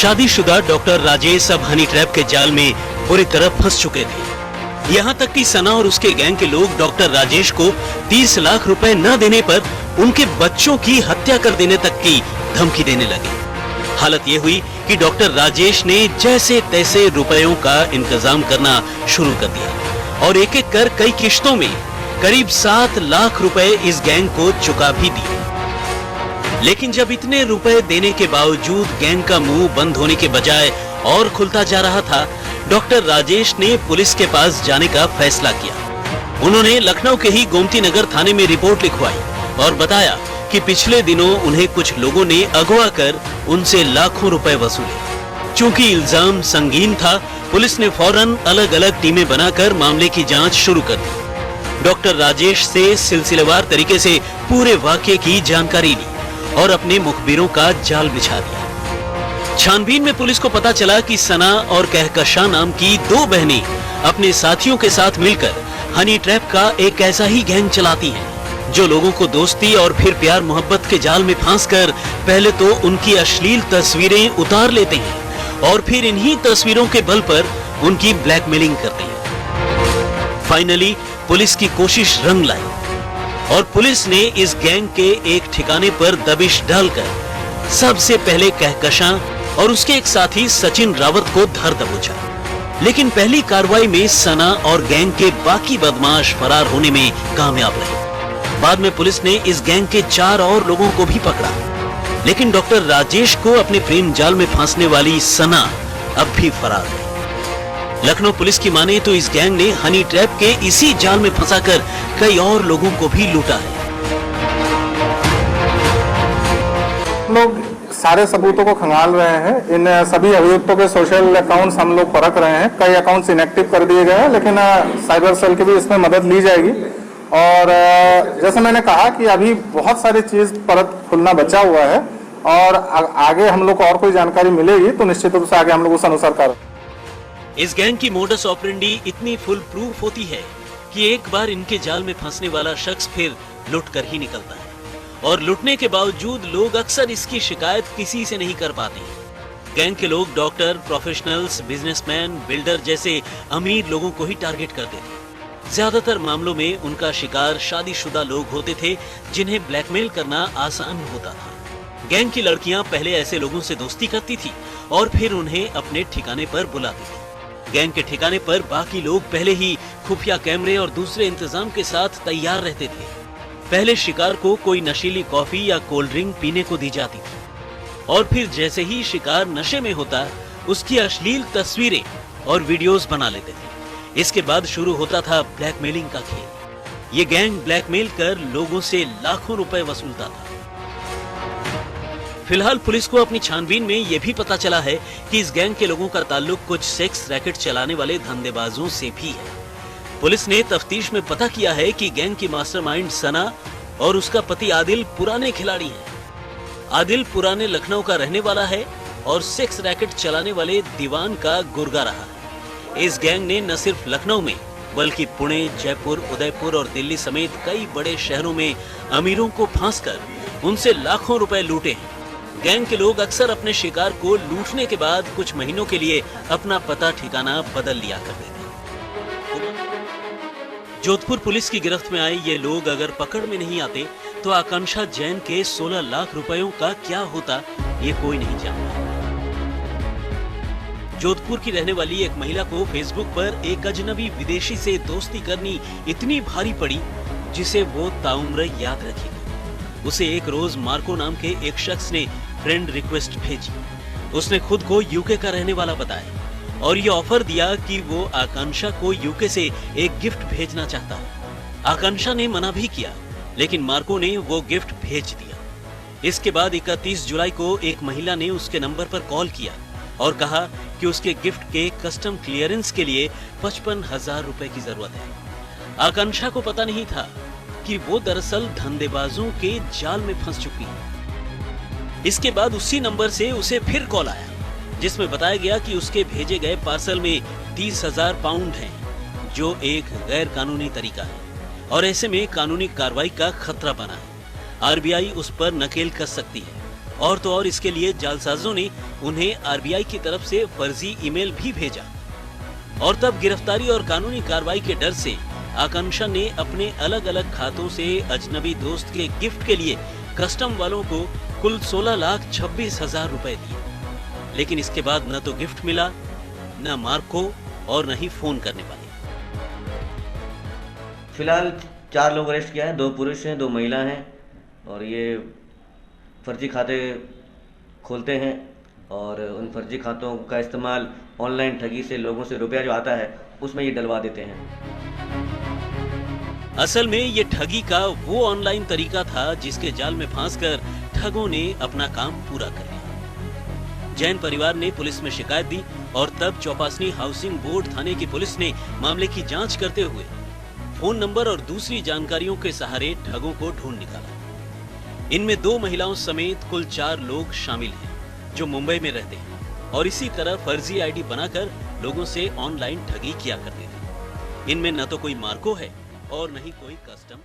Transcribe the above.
शादीशुदा डॉक्टर राजेश अब honey trap के जाल में बुरी तरह फंस चुके थे। यहाँ तक कि सना और उसके गैंग के लोग डॉक्टर राजेश को 30 लाख रुपए न देने पर उनके बच्चों की हत्या कर देने तक की धमकी देने लगे। हालत ये हुई कि डॉक्टर राजेश ने जैसे तैसे रुपयों का इंतजाम करना शुरू कर दिया और एक एक कर कई किश्तों में करीब 7 लाख रुपए इस गैंग को चुका भी दिए। लेकिन जब इतने रुपए देने के बावजूद गैंग का मुंह बंद होने के बजाय और खुलता जा रहा था, डॉक्टर राजेश ने पुलिस के पास जाने का फैसला किया। उन्होंने लखनऊ के ही गोमती नगर थाने में रिपोर्ट लिखवाई और बताया कि पिछले दिनों उन्हें कुछ लोगों ने अगवा कर उनसे लाखों रुपए वसूले। चूंकि इल्जाम संगीन था, पुलिस ने फौरन अलग अलग टीमें बनाकर मामले की जांच शुरू कर दी। डॉक्टर राजेश से सिलसिलेवार तरीके से पूरे वाकये की जानकारी ली और अपने मुखबिरों का जाल बिछा दिया। छानबीन में पुलिस को पता चला कि सना और कहकशां नाम की 2 बहनें अपने साथियों के साथ मिलकर हनी ट्रैप का एक ऐसा ही गैंग चलाती हैं, जो लोगों को दोस्ती और फिर प्यार मोहब्बत के जाल में फांसकर पहले तो उनकी अश्लील तस्वीरें उतार लेते हैं और फिर इन्हीं तस्वीरों के बल पर उनकी ब्लैकमेलिंग करते हैं। फाइनली पुलिस की कोशिश रंग लाई और पुलिस ने इस गैंग के एक ठिकाने पर दबिश डालकर सबसे पहले कहकशां और उसके एक साथी सचिन रावत को धर दबोचा। लेकिन पहली कार्रवाई में सना और गैंग के बाकी बदमाश फरार होने में कामयाब रहे। बाद में पुलिस ने इस गैंग के 4 और लोगों को भी पकड़ा, लेकिन डॉक्टर राजेश को अपने प्रेम जाल में फांसने वाली सना अब भी फरार है। लखनऊ पुलिस की माने तो इस गैंग ने हनी ट्रैप के इसी जाल में फंसाकर कई और लोगों को भी लूटा है। लोग सारे सबूतों को खंगाल रहे हैं। इन सभी अभियुक्तों के सोशल अकाउंट्स हम लोग परख रहे हैं। कई अकाउंट्स इनएक्टिव कर दिए गए हैं, लेकिन साइबर सेल की भी इसमें मदद ली जाएगी। और जैसे मैंने कहा कि अभी बहुत सारी चीज परत खुलना बचा हुआ है और आगे हम लोग को और कोई जानकारी मिलेगी तो निश्चित रूप से आगे हम लोग उस अनुसार कर। इस गैंग की मोडस ऑपरेंडी इतनी फुल प्रूफ होती है कि एक बार इनके जाल में फंसने वाला शख्स फिर लुट कर ही निकलता है और लुटने के बावजूद लोग अक्सर इसकी शिकायत किसी से नहीं कर पाते। गैंग के लोग डॉक्टर, प्रोफेशनल्स, बिजनेसमैन, बिल्डर जैसे अमीर लोगों को ही टारगेट करते थे। ज्यादातर मामलों में उनका शिकार शादीशुदा लोग होते थे जिन्हें ब्लैकमेल करना आसान होता था। गैंग की लड़कियां पहले ऐसे लोगों से दोस्ती करती थी और फिर उन्हें अपने ठिकाने पर बुलाती थी। गैंग के ठिकाने पर बाकी लोग पहले ही खुफिया कैमरे और दूसरे इंतजाम के साथ तैयार रहते थे। पहले शिकार को कोई नशीली कॉफी या कोल्ड ड्रिंक पीने को दी जाती थी और फिर जैसे ही शिकार नशे में होता, उसकी अश्लील तस्वीरें और वीडियोस बना लेते थे। इसके बाद शुरू होता था ब्लैकमेलिंग का खेल। ये गैंग ब्लैकमेल कर लोगों से लाखों रुपए वसूलता था। फिलहाल पुलिस को अपनी छानबीन में यह भी पता चला है कि इस गैंग के लोगों का ताल्लुक कुछ सेक्स रैकेट चलाने वाले धंधेबाजों से भी है। पुलिस ने तफ्तीश में पता किया है कि गैंग की मास्टरमाइंड सना और उसका पति आदिल पुराने खिलाड़ी हैं। आदिल पुराने लखनऊ का रहने वाला है और सेक्स रैकेट चलाने वाले दीवान का गुर्गा रहा है। इस गैंग ने न सिर्फ लखनऊ में बल्कि पुणे, जयपुर, उदयपुर और दिल्ली समेत कई बड़े शहरों में अमीरों को फांसकर उनसे लाखों रुपए लूटे हैं। गैंग के लोग अक्सर अपने शिकार को लूटने के बाद कुछ महीनों के लिए अपना पता ठिकाना बदल लिया करते थे। जोधपुर पुलिस की गिरफ्त में आए ये लोग अगर पकड़ में नहीं आते तो आकांक्षा जैन के 16 लाख रुपयों का क्या होता, ये कोई नहीं जानता। जोधपुर की रहने वाली एक महिला को फेसबुक पर एक अजनबी विदेशी से दोस्ती करनी इतनी भारी पड़ी जिसे वो ताउम्र याद रखेगी। उसे एक रोज मार्को नाम के एक शख्स ने फ्रेंड रिक्वेस्ट भेजी। उसने खुद को यूके का रहने वाला बताया और ये ऑफर दिया कि वो आकांक्षा को यूके से एक गिफ्ट भेजना चाहता है। आकांक्षा ने मना भी किया, लेकिन मार्को ने वो गिफ्ट भेज दिया। इसके बाद 31 जुलाई को एक महिला ने उसके नंबर पर कॉल किया और कहा कि उसके गिफ्ट के कस्टम क्लियरेंस के लिए 55,000 रुपए की जरूरत है। आकांक्षा को पता नहीं था कि वो दरअसल धंधेबाजों के जाल में फंस चुकी है। इसके बाद उसी नंबर से उसे फिर कॉल आया, जिसमें बताया गया कि उसके भेजे गए पार्सल में 30,000 पाउंड हैं, जो एक गैर कानूनी तरीका है और ऐसे में कानूनी कार्रवाई का खतरा बना है। आरबीआई उस पर नकेल कस सकती है और तो और इसके लिए जालसाजों ने उन्हें आरबीआई की तरफ से फर्जी ईमेल भी भेजा और तब गिरफ्तारी और कानूनी कार्रवाई के डर से आकांक्षा ने अपने अलग अलग खातों से अजनबी दोस्त के गिफ्ट के लिए कस्टम वालों को कुल 16,26,000 रुपए दिए। लेकिन इसके बाद न तो गिफ्ट मिला, न मार्को और न ही फोन करने वाले। फिलहाल 4 लोग अरेस्ट किया है, 2 पुरुष हैं 2 महिला हैं और ये फर्जी खाते खोलते हैं और उन फर्जी खातों का इस्तेमाल ऑनलाइन ठगी से लोगों से रुपया जो आता है उसमें ये डलवा देते हैं। असल में ये ठगी का वो ऑनलाइन तरीका था जिसके जाल में फांसकर ठगों ने अपना काम पूरा कर लिया। जैन परिवार ने पुलिस में शिकायत दी और तब चौपासनी हाउसिंग बोर्ड थाने की पुलिस ने मामले की जांच करते हुए फोन नंबर और दूसरी जानकारियों के सहारे ठगों को ढूंढ निकाला। इनमें 2 महिलाओं समेत कुल 4 लोग शामिल हैं जो मुंबई में रहते हैं और इसी तरह फर्जी आईडी बनाकर लोगों से ऑनलाइन ठगी किया करते थे। इनमें न तो कोई मार्को है और न ही कोई कस्टम